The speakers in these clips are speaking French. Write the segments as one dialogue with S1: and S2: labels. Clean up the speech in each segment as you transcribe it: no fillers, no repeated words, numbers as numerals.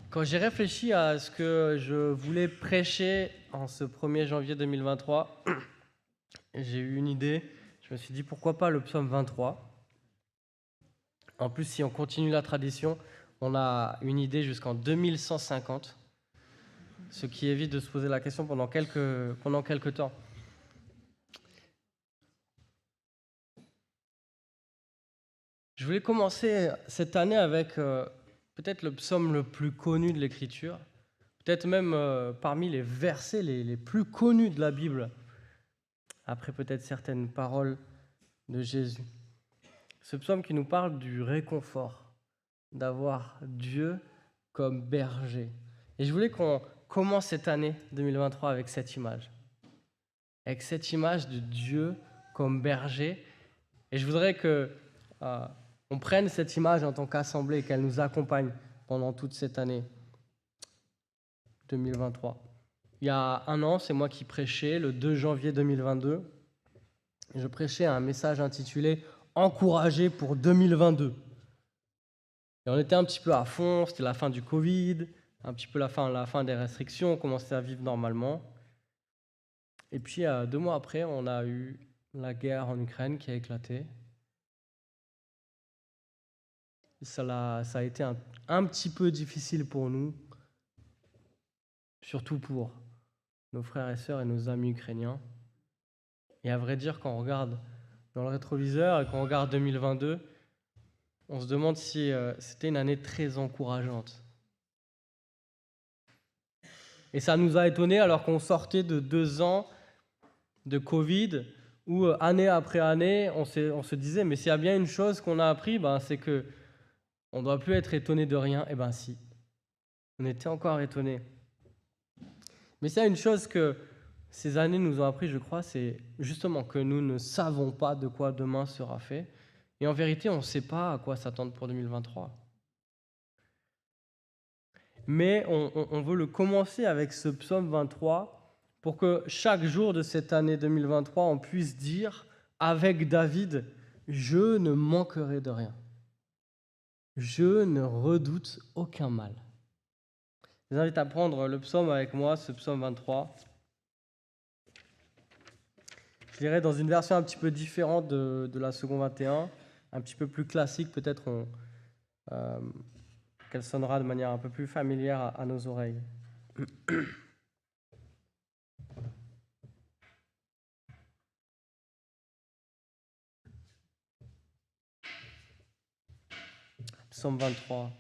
S1: Quand j'ai réfléchi à ce que je voulais prêcher en ce 1er janvier 2023, j'ai eu une idée. Je me suis dit pourquoi pas le psaume 23. En plus, si on continue la tradition, on a une idée jusqu'en 2150, ce qui évite de se poser la question pendant quelques temps. Je voulais commencer cette année avec peut-être le psaume le plus connu de l'Écriture, peut-être même parmi les versets les plus connus de la Bible, après peut-être certaines paroles de Jésus. Ce psaume qui nous parle du réconfort, d'avoir Dieu comme berger. Et je voulais qu'on commence cette année 2023 avec cette image de Dieu comme berger. Et je voudrais que on prenne cette image en tant qu'assemblée et qu'elle nous accompagne pendant toute cette année 2023. Il y a un an, c'est moi qui prêchais, le 2 janvier 2022. Je prêchais un message intitulé « Encouragé pour 2022 ». Et on était un petit peu à fond, c'était la fin du Covid, un petit peu la fin des restrictions, on commençait à vivre normalement. Et puis 2 mois après, on a eu la guerre en Ukraine qui a éclaté. Ça a été un petit peu difficile pour nous, surtout pour nos frères et sœurs et nos amis ukrainiens. Et à vrai dire, quand on regarde dans le rétroviseur et qu'on regarde 2022, on se demande si c'était une année très encourageante. Et ça nous a étonnés alors qu'on sortait de 2 ans de Covid où année après année, on se disait mais s'il y a bien une chose qu'on a appris, c'est que on ne doit plus être étonné de rien. Eh bien si, on était encore étonnés. Mais s'il y a une chose que ces années nous ont appris, je crois, c'est justement que nous ne savons pas de quoi demain sera fait. Et en vérité, on ne sait pas à quoi s'attendre pour 2023. Mais on veut le commencer avec ce psaume 23 pour que chaque jour de cette année 2023, on puisse dire avec David, « Je ne manquerai de rien. Je ne redoute aucun mal. » Je vous invite à prendre le psaume avec moi, ce psaume 23. Je dirais dans une version un petit peu différente de la seconde 21, un petit peu plus classique, peut-être qu'elle sonnera de manière un peu plus familière à nos oreilles. Psaume 23.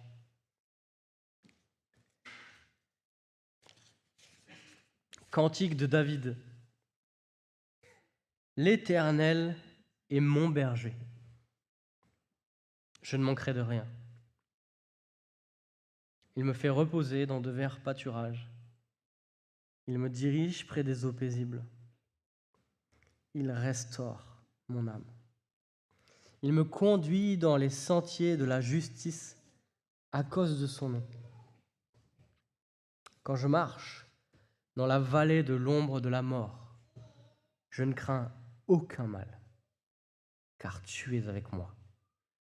S1: Cantique de David. L'Éternel est mon berger. Je ne manquerai de rien. Il me fait reposer dans de verts pâturages. Il me dirige près des eaux paisibles. Il restaure mon âme. Il me conduit dans les sentiers de la justice à cause de son nom. Quand je marche dans la vallée de l'ombre de la mort, je ne crains aucun mal, car tu es avec moi.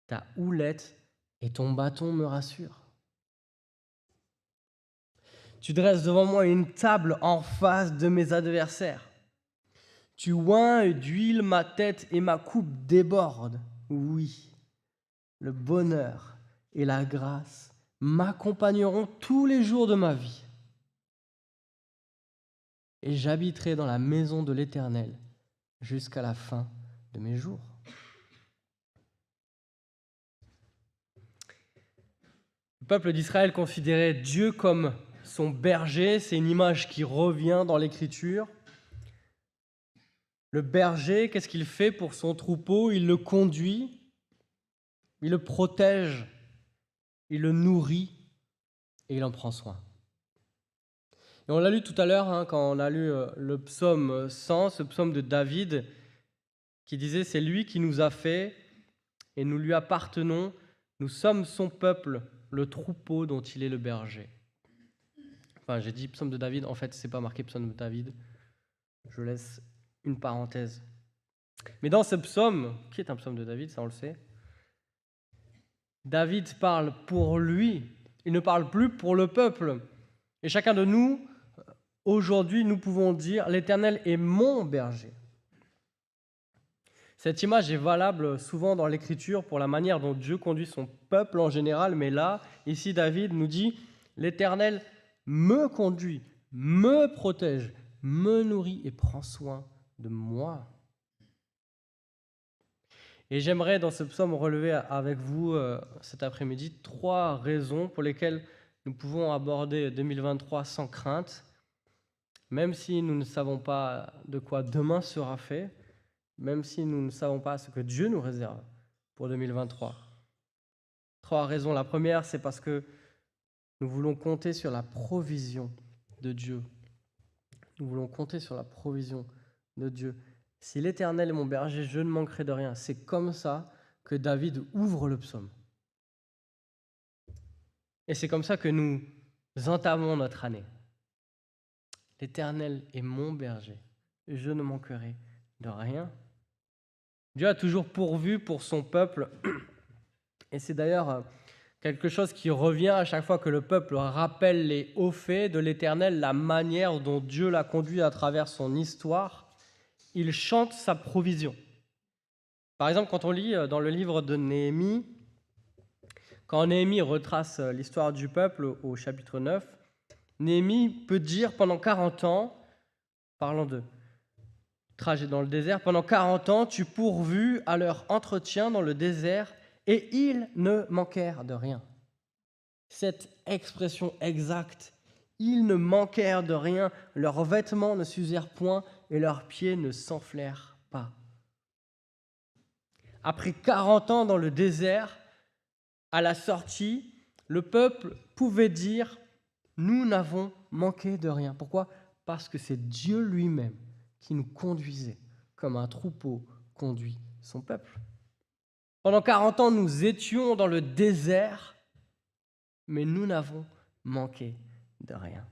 S1: Ta houlette et ton bâton me rassurent. Tu dresses devant moi une table en face de mes adversaires. Tu oins d'huile ma tête et ma coupe déborde. Oui, le bonheur et la grâce m'accompagneront tous les jours de ma vie. Et j'habiterai dans la maison de l'Éternel jusqu'à la fin de mes jours. Le peuple d'Israël considérait Dieu comme son berger, c'est une image qui revient dans l'Écriture. Le berger, qu'est-ce qu'il fait pour son troupeau? Il le conduit, il le protège, il le nourrit et il en prend soin. Et on l'a lu tout à l'heure, quand on a lu le psaume 100, ce psaume de David, qui disait « C'est lui qui nous a fait et nous lui appartenons, nous sommes son peuple, le troupeau dont il est le berger. » Enfin, j'ai dit psaume de David, en fait, c'est pas marqué psaume de David. Je laisse une parenthèse. Mais dans ce psaume, qui est un psaume de David, ça on le sait, David parle pour lui Il ne parle plus pour le peuple. Et chacun de nous, aujourd'hui, nous pouvons dire « L'Éternel est mon berger ». Cette image est valable souvent dans l'Écriture pour la manière dont Dieu conduit son peuple en général, mais là, ici, David nous dit « L'Éternel me conduit, me protège, me nourrit et prend soin de moi ». Et j'aimerais dans ce psaume relever avec vous cet après-midi 3 raisons pour lesquelles nous pouvons aborder 2023 sans crainte, même si nous ne savons pas de quoi demain sera fait, même si nous ne savons pas ce que Dieu nous réserve pour 2023. 3 raisons. La première, c'est parce que nous voulons compter sur la provision de Dieu. Nous voulons compter sur la provision de Dieu. Si l'Éternel est mon berger, je ne manquerai de rien. C'est comme ça que David ouvre le psaume. Et c'est comme ça que nous entamons notre année. L'Éternel est mon berger, je ne manquerai de rien. Dieu a toujours pourvu pour son peuple. Et c'est d'ailleurs quelque chose qui revient à chaque fois que le peuple rappelle les hauts faits de l'Éternel, la manière dont Dieu l'a conduit à travers son histoire. Il chante sa provision. Par exemple, quand on lit dans le livre de Néhémie, quand Néhémie retrace l'histoire du peuple au chapitre 9, Néhémie peut dire pendant 40 ans, parlant de trajet dans le désert, pendant 40 ans, tu pourvus à leur entretien dans le désert et ils ne manquèrent de rien. Cette expression exacte, ils ne manquèrent de rien, leurs vêtements ne s'usèrent point et leurs pieds ne s'enflèrent pas. Après 40 ans dans le désert, à la sortie, le peuple pouvait dire « Nous n'avons manqué de rien ». Pourquoi ? Parce que c'est Dieu lui-même qui nous conduisait comme un troupeau conduit son peuple. Pendant 40 ans, nous étions dans le désert, mais nous n'avons manqué de rien.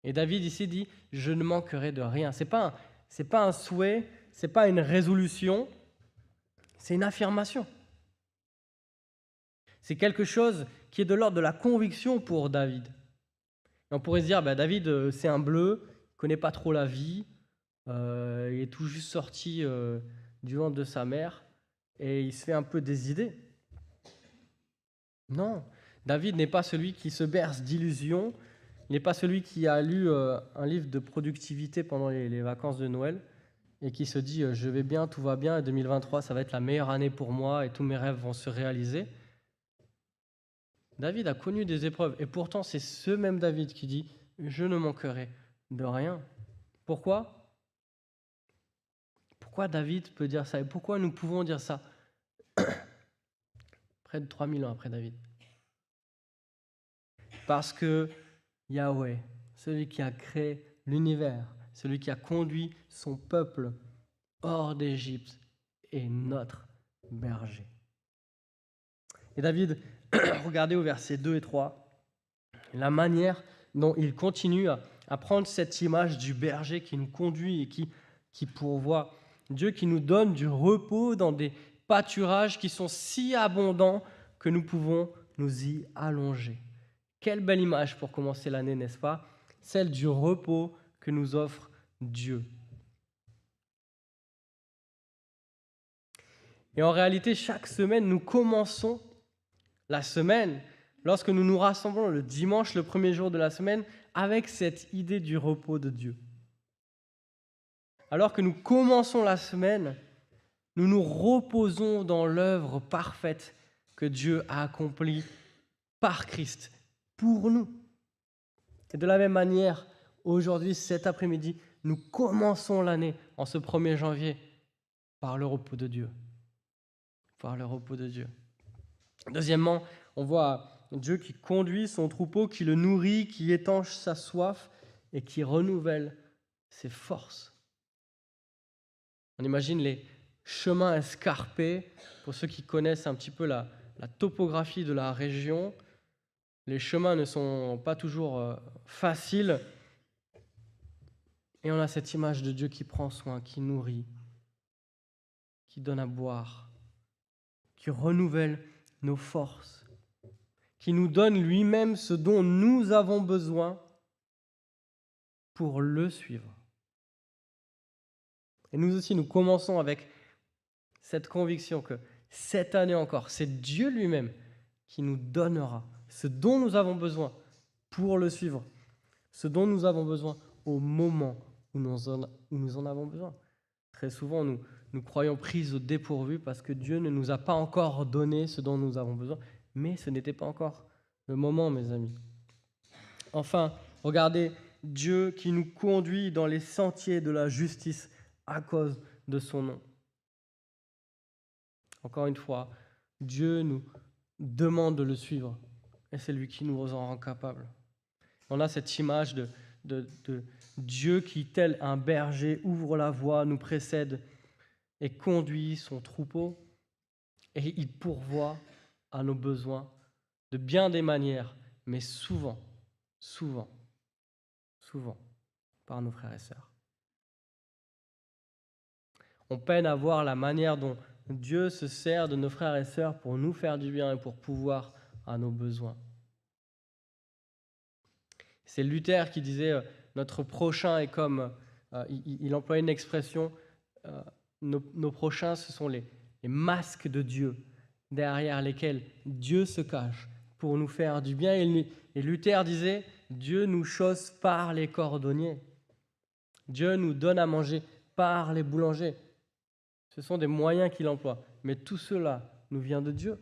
S1: Et David ici dit « Je ne manquerai de rien ». Ce n'est pas un souhait, ce n'est pas une résolution, c'est une affirmation. C'est quelque chose qui est de l'ordre de la conviction pour David. Et on pourrait se dire, David, c'est un bleu, il ne connaît pas trop la vie, il est tout juste sorti du ventre de sa mère, et il se fait un peu des idées. Non, David n'est pas celui qui se berce d'illusions, il n'est pas celui qui a lu un livre de productivité pendant les vacances de Noël, et qui se dit, je vais bien, tout va bien, et 2023, ça va être la meilleure année pour moi, et tous mes rêves vont se réaliser. David a connu des épreuves, et pourtant c'est ce même David qui dit « Je ne manquerai de rien ». Pourquoi ? Pourquoi David peut dire ça ? Et pourquoi nous pouvons dire ça près de 3000 ans après David ? Parce que Yahweh, celui qui a créé l'univers, celui qui a conduit son peuple hors d'Égypte, est notre berger. Et David, regardez au verset 2 et 3, la manière dont il continue à prendre cette image du berger qui nous conduit et qui pourvoit. Dieu qui nous donne du repos dans des pâturages qui sont si abondants que nous pouvons nous y allonger. Quelle belle image pour commencer l'année, n'est-ce pas ? Celle du repos que nous offre Dieu. Et en réalité, chaque semaine, nous commençons la semaine, lorsque nous nous rassemblons le dimanche, le premier jour de la semaine, avec cette idée du repos de Dieu. Alors que nous commençons la semaine, nous nous reposons dans l'œuvre parfaite que Dieu a accomplie par Christ, pour nous. Et de la même manière, aujourd'hui, cet après-midi, nous commençons l'année en ce 1er janvier par le repos de Dieu. Par le repos de Dieu. Deuxièmement, on voit Dieu qui conduit son troupeau, qui le nourrit, qui étanche sa soif et qui renouvelle ses forces. On imagine les chemins escarpés, pour ceux qui connaissent un petit peu la topographie de la région. Les chemins ne sont pas toujours faciles. Et on a cette image de Dieu qui prend soin, qui nourrit, qui donne à boire, qui renouvelle nos forces, qui nous donne lui-même ce dont nous avons besoin pour le suivre. Et nous aussi, nous commençons avec cette conviction que cette année encore, c'est Dieu lui-même qui nous donnera ce dont nous avons besoin pour le suivre, ce dont nous avons besoin au moment où nous en avons besoin. Très souvent, nous croyons pris au dépourvu parce que Dieu ne nous a pas encore donné ce dont nous avons besoin, mais ce n'était pas encore le moment, mes amis. Enfin, regardez Dieu qui nous conduit dans les sentiers de la justice à cause de son nom. Encore une fois, Dieu nous demande de le suivre et c'est lui qui nous en rend capables. On a cette image de Dieu qui, tel un berger, ouvre la voie, nous précède et conduit son troupeau et il pourvoit à nos besoins de bien des manières, mais souvent par nos frères et sœurs. On peine à voir la manière dont Dieu se sert de nos frères et sœurs pour nous faire du bien et pour pouvoir à nos besoins. C'est Luther qui disait notre prochain est comme, il employait une expression, nos prochains ce sont les masques de Dieu derrière lesquels Dieu se cache pour nous faire du bien. Et Luther disait, Dieu nous chausse par les cordonniers. Dieu nous donne à manger par les boulangers. Ce sont des moyens qu'il emploie. Mais tout cela nous vient de Dieu.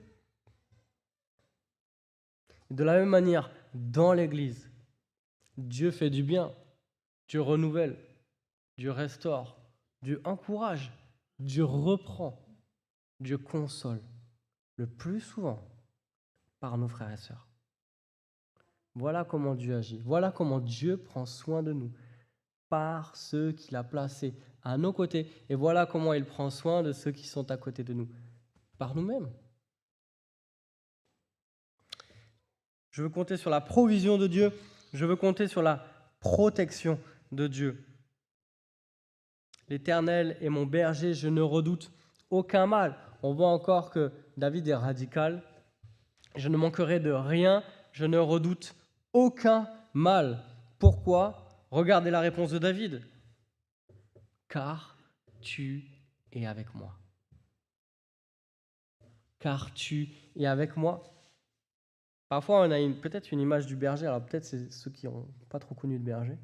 S1: De la même manière, dans l'Église, Dieu fait du bien, Dieu renouvelle, Dieu restaure, Dieu encourage, Dieu reprend, Dieu console, le plus souvent par nos frères et sœurs. Voilà comment Dieu agit, voilà comment Dieu prend soin de nous, par ceux qu'il a placés à nos côtés. Et voilà comment il prend soin de ceux qui sont à côté de nous, par nous-mêmes. Je veux compter sur la provision de Dieu, je veux compter sur la protection de Dieu. L'Éternel est mon berger, je ne redoute aucun mal. On voit encore que David est radical. Je ne manquerai de rien, je ne redoute aucun mal. Pourquoi ? Regardez la réponse de David. Car tu es avec moi. Car tu es avec moi. Parfois, on a peut-être une image du berger. Alors peut-être c'est ceux qui n'ont pas trop connu de berger.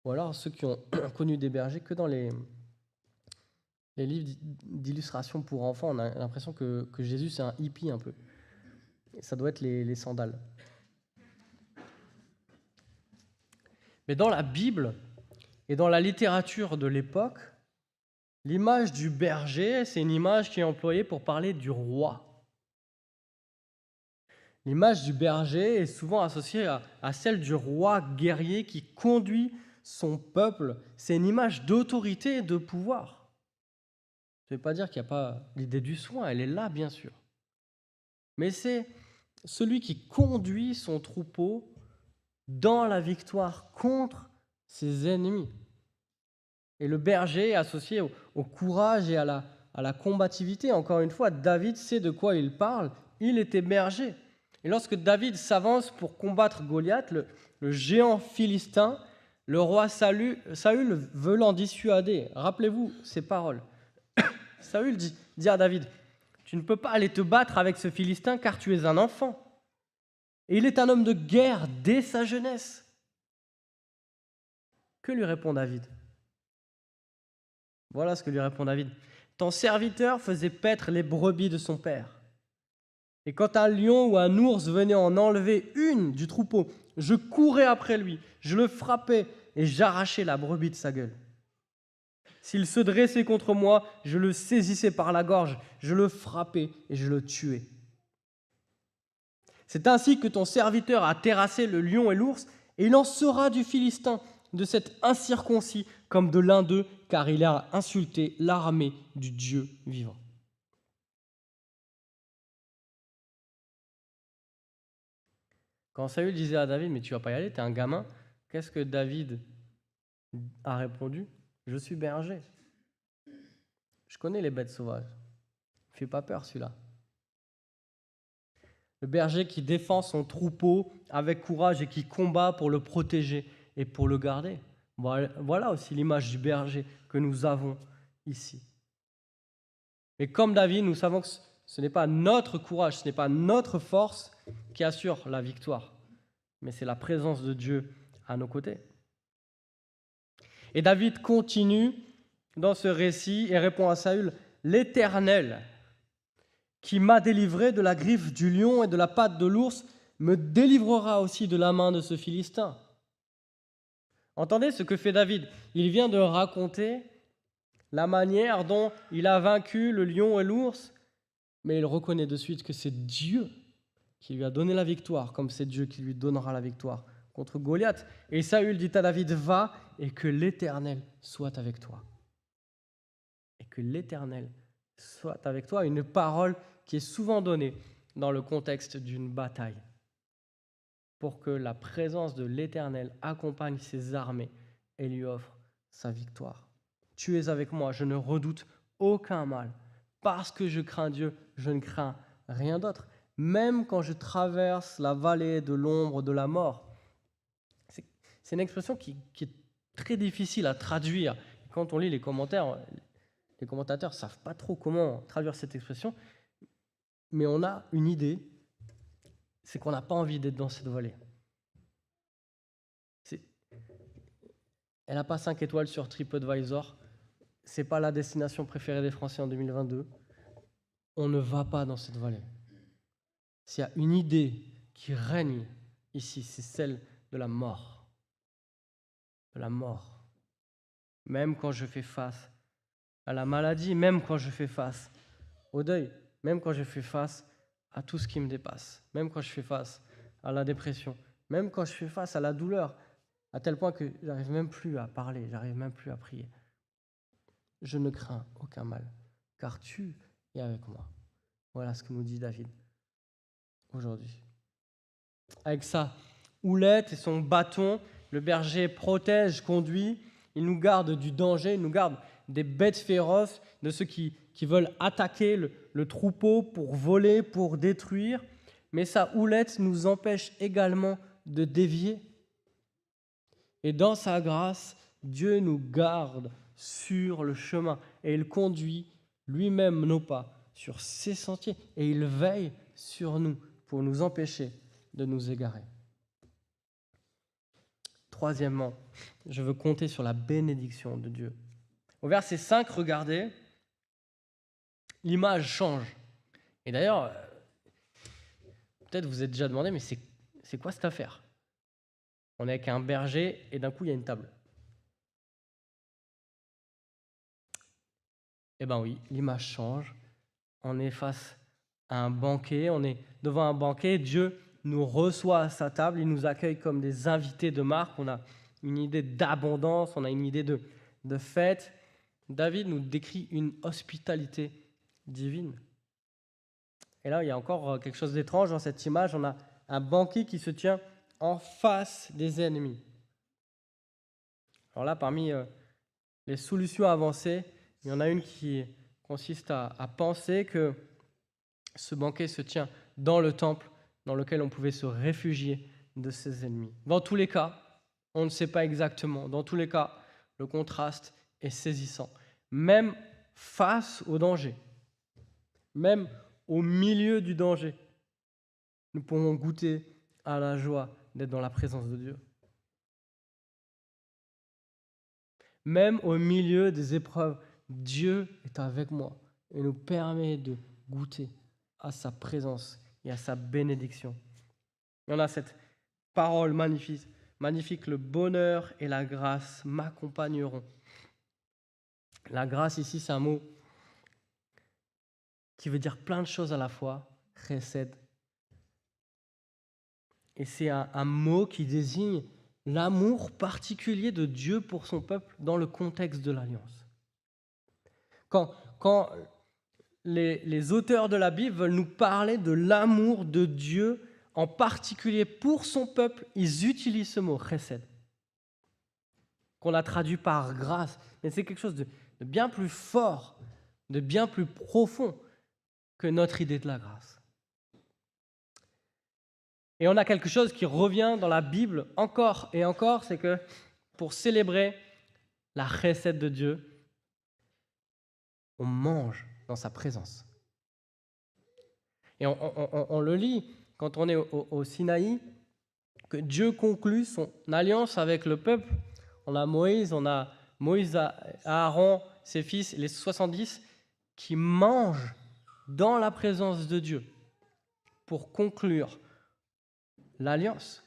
S1: Ou alors ceux qui ont connu des bergers que dans les livres d'illustration pour enfants. On a l'impression que Jésus, c'est un hippie un peu. Et ça doit être les sandales. Mais dans la Bible et dans la littérature de l'époque, l'image du berger, c'est une image qui est employée pour parler du roi. L'image du berger est souvent associée à celle du roi guerrier qui conduit son peuple. C'est une image d'autorité et de pouvoir. Ça ne veut pas dire qu'il n'y a pas l'idée du soin, elle est là bien sûr. Mais c'est celui qui conduit son troupeau dans la victoire contre ses ennemis. Et le berger est associé au courage et à la combativité. Encore une fois, David sait de quoi il parle. Il était berger. Et lorsque David s'avance pour combattre Goliath, le géant philistin, le roi Saül veut l'en dissuader. Rappelez-vous ces paroles. Saül dit à David, « Tu ne peux pas aller te battre avec ce Philistin car tu es un enfant. Et il est un homme de guerre dès sa jeunesse. » Que lui répond David ? Voilà ce que lui répond David. « Ton serviteur faisait paître les brebis de son père. Et quand un lion ou un ours venait en enlever une du troupeau, je courais après lui, je le frappais et j'arrachais la brebis de sa gueule. S'il se dressait contre moi, je le saisissais par la gorge, je le frappais et je le tuais. C'est ainsi que ton serviteur a terrassé le lion et l'ours, et il en sera du Philistin, de cet incirconcis, comme de l'un d'eux, car il a insulté l'armée du Dieu vivant. » Quand Saül disait à David, « Mais tu vas pas y aller, tu es un gamin », qu'est-ce que David a répondu ? « Je suis berger. Je connais les bêtes sauvages. Il ne fait pas peur celui-là. » Le berger qui défend son troupeau avec courage et qui combat pour le protéger et pour le garder. Voilà aussi l'image du berger que nous avons ici. Mais comme David, nous savons que ce n'est pas notre courage, ce n'est pas notre force qui assure la victoire, mais c'est la présence de Dieu à nos côtés. Et David continue dans ce récit et répond à Saül, « L'Éternel, qui m'a délivré de la griffe du lion et de la patte de l'ours, me délivrera aussi de la main de ce Philistin. » Entendez ce que fait David. Il vient de raconter la manière dont il a vaincu le lion et l'ours, mais il reconnaît de suite que c'est Dieu qui lui a donné la victoire, comme c'est Dieu qui lui donnera la victoire contre Goliath. Et Saül dit à David, « Va et que l'Éternel soit avec toi. » Et que l'Éternel soit avec toi, une parole qui est souvent donnée dans le contexte d'une bataille, pour que la présence de l'Éternel accompagne ses armées et lui offre sa victoire. Tu es avec moi, je ne redoute aucun mal. Parce que je crains Dieu, je ne crains rien d'autre. Même quand je traverse la vallée de l'ombre de la mort. C'est une expression qui est très difficile à traduire. Quand on lit les commentateurs ne savent pas trop comment traduire cette expression, mais on a une idée, c'est qu'on n'a pas envie d'être dans cette vallée. Elle n'a pas 5 étoiles sur TripAdvisor, c'est pas la destination préférée des Français en 2022. On ne va pas dans cette vallée. S'il y a une idée qui règne ici, c'est celle de la mort. De la mort. Même quand je fais face à la maladie, même quand je fais face au deuil, même quand je fais face à tout ce qui me dépasse, même quand je fais face à la dépression, même quand je fais face à la douleur, à tel point que j'arrive même plus à parler, j'arrive même plus à prier. Je ne crains aucun mal, car tu es avec moi. Voilà ce que nous dit David aujourd'hui. Avec sa houlette et son bâton, le berger protège, conduit, il nous garde du danger, il nous garde des bêtes féroces, de ceux qui veulent attaquer le troupeau pour voler, pour détruire. Mais sa houlette nous empêche également de dévier. Et dans sa grâce, Dieu nous garde sur le chemin et il conduit lui-même nos pas sur ses sentiers et il veille sur nous pour nous empêcher de nous égarer. Troisièmement, je veux compter sur la bénédiction de Dieu. Au verset 5, regardez, l'image change. Et d'ailleurs, peut-être vous vous êtes déjà demandé, mais c'est quoi cette affaire ? On est avec un berger et d'un coup, il y a une table. Eh bien oui, l'image change. On est face à un banquet, on est devant un banquet. Dieu nous reçoit à sa table, il nous accueille comme des invités de marque. On a une idée d'abondance, on a une idée de fête. David nous décrit une hospitalité divine. Et là, il y a encore quelque chose d'étrange dans cette image. On a un banquet qui se tient en face des ennemis. Alors là, parmi les solutions avancées, il y en a une qui consiste à penser que ce banquet se tient dans le temple dans lequel on pouvait se réfugier de ses ennemis. Dans tous les cas, on ne sait pas exactement. Dans tous les cas, le contraste est saisissant. Même face au danger, même au milieu du danger, nous pouvons goûter à la joie d'être dans la présence de Dieu. Même au milieu des épreuves, Dieu est avec moi et nous permet de goûter à sa présence et à sa bénédiction. Et on a cette parole magnifique, le bonheur et la grâce m'accompagneront. La grâce ici, c'est un mot qui veut dire plein de choses à la fois, chesed. Et c'est un mot qui désigne l'amour particulier de Dieu pour son peuple dans le contexte de l'Alliance. Quand les auteurs de la Bible veulent nous parler de l'amour de Dieu, en particulier pour son peuple, ils utilisent ce mot, chesed, qu'on a traduit par grâce. Mais c'est quelque chose de bien plus fort, de bien plus profond que notre idée de la grâce. Et on a quelque chose qui revient dans la Bible encore et encore, c'est que pour célébrer la recette de Dieu, on mange dans sa présence. Et on le lit quand on est au Sinaï, que Dieu conclut son alliance avec le peuple. On a Moïse, Aaron, ses fils, les 70, qui mangent dans la présence de Dieu pour conclure l'alliance.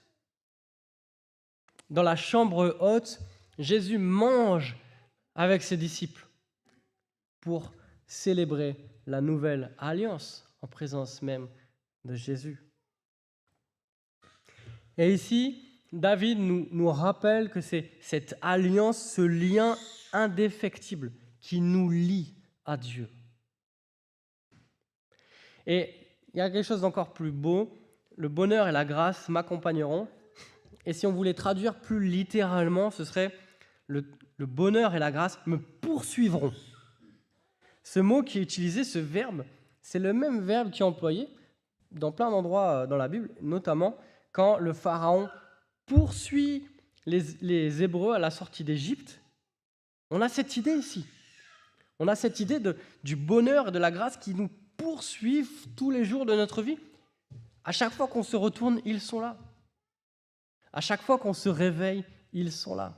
S1: Dans la chambre haute, Jésus mange avec ses disciples pour célébrer la nouvelle alliance en présence même de Jésus. Et ici, David nous rappelle que c'est cette alliance, ce lien indéfectible qui nous lie à Dieu. Et il y a quelque chose d'encore plus beau, le bonheur et la grâce m'accompagneront. Et si on voulait traduire plus littéralement, ce serait le bonheur et la grâce me poursuivront. Ce mot qui est utilisé, ce verbe, c'est le même verbe qui est employé dans plein d'endroits dans la Bible, notamment quand le Pharaon poursuit les Hébreux à la sortie d'Égypte. On a cette idée ici. On a cette idée du bonheur et de la grâce qui nous poursuivent tous les jours de notre vie. À chaque fois qu'on se retourne, ils sont là. À chaque fois qu'on se réveille, ils sont là.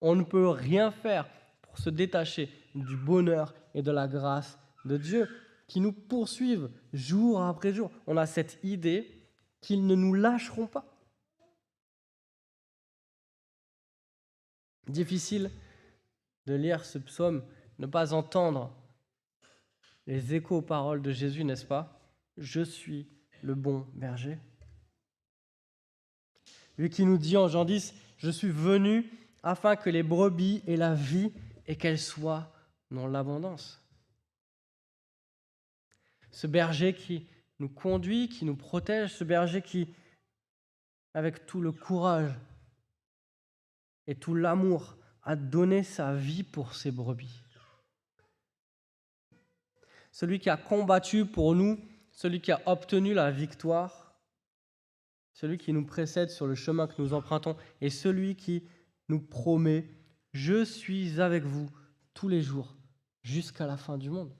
S1: On ne peut rien faire pour se détacher du bonheur et de la grâce de Dieu qui nous poursuivent jour après jour. On a cette idée qu'ils ne nous lâcheront pas. Difficile de lire ce psaume, ne pas entendre les échos aux paroles de Jésus, n'est-ce pas? Je suis le bon berger. Lui qui nous dit en Jean 10, je suis venu afin que les brebis aient la vie et qu'elles soient dans l'abondance. Ce berger qui nous conduit, qui nous protège, ce berger qui, avec tout le courage et tout l'amour, a donné sa vie pour ses brebis. Celui qui a combattu pour nous, celui qui a obtenu la victoire, celui qui nous précède sur le chemin que nous empruntons et celui qui nous promet « Je suis avec vous tous les jours jusqu'à la fin du monde ».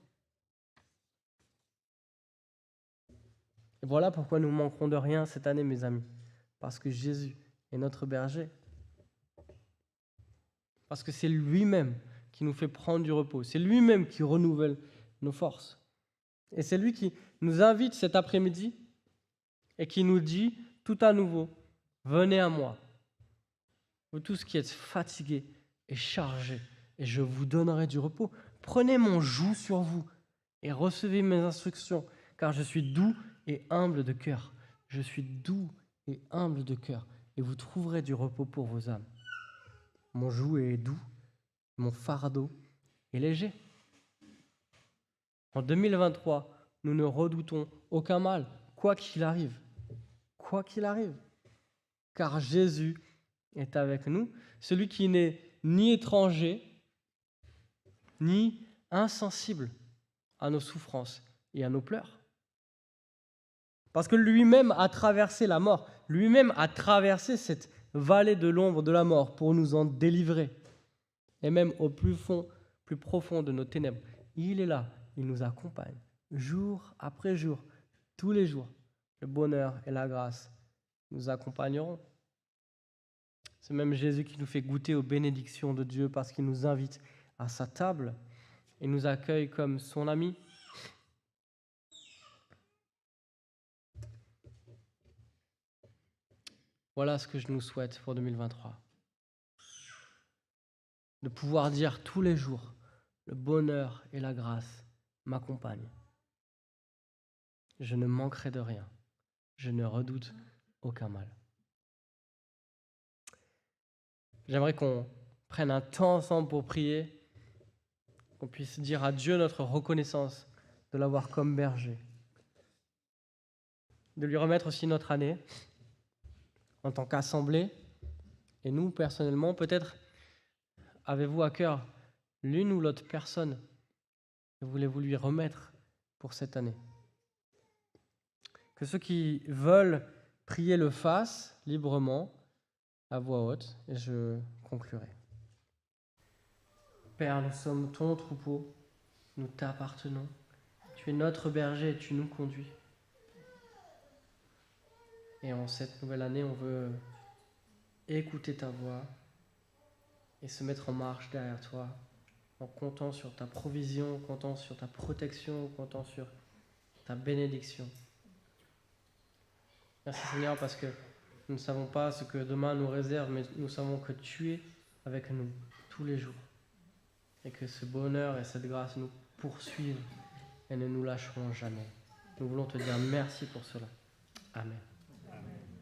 S1: Et voilà pourquoi nous ne manquerons de rien cette année, mes amis. Parce que Jésus est notre berger. Parce que c'est lui-même qui nous fait prendre du repos. C'est lui-même qui renouvelle nos forces. Et c'est lui qui nous invite cet après-midi et qui nous dit tout à nouveau, venez à moi, vous tous qui êtes fatigués et chargés, et je vous donnerai du repos. Prenez mon joug sur vous et recevez mes instructions, car je suis doux et humble de cœur. Je suis doux et humble de cœur, et vous trouverez du repos pour vos âmes. Mon joug est doux, mon fardeau est léger. En 2023, nous ne redoutons aucun mal, quoi qu'il arrive. Quoi qu'il arrive. Car Jésus est avec nous, celui qui n'est ni étranger, ni insensible à nos souffrances et à nos pleurs. Parce que lui-même a traversé la mort, lui-même a traversé cette vallée de l'ombre de la mort pour nous en délivrer. Et même au plus profond de nos ténèbres, il est là, il nous accompagne, jour après jour, tous les jours. Le bonheur et la grâce nous accompagneront. C'est même Jésus qui nous fait goûter aux bénédictions de Dieu parce qu'il nous invite à sa table et nous accueille comme son ami. Voilà ce que je nous souhaite pour 2023. De pouvoir dire tous les jours, le bonheur et la grâce m'accompagnent. Je ne manquerai de rien. Je ne redoute aucun mal. J'aimerais qu'on prenne un temps ensemble pour prier, qu'on puisse dire à Dieu notre reconnaissance de l'avoir comme berger, de lui remettre aussi notre année en tant qu'assemblée, et nous, personnellement, peut-être avez-vous à cœur l'une ou l'autre personne que voulez-vous lui remettre pour cette année. Que ceux qui veulent prier le fasse librement, à voix haute, et je conclurai. Père, nous sommes ton troupeau, nous t'appartenons. Tu es notre berger et tu nous conduis. Et en cette nouvelle année, on veut écouter ta voix et se mettre en marche derrière toi, en comptant sur ta provision, en comptant sur ta protection, en comptant sur ta bénédiction. Merci Seigneur, parce que nous ne savons pas ce que demain nous réserve, mais nous savons que tu es avec nous tous les jours. Et que ce bonheur et cette grâce nous poursuivent et ne nous lâcheront jamais. Nous voulons te dire merci pour cela. Amen.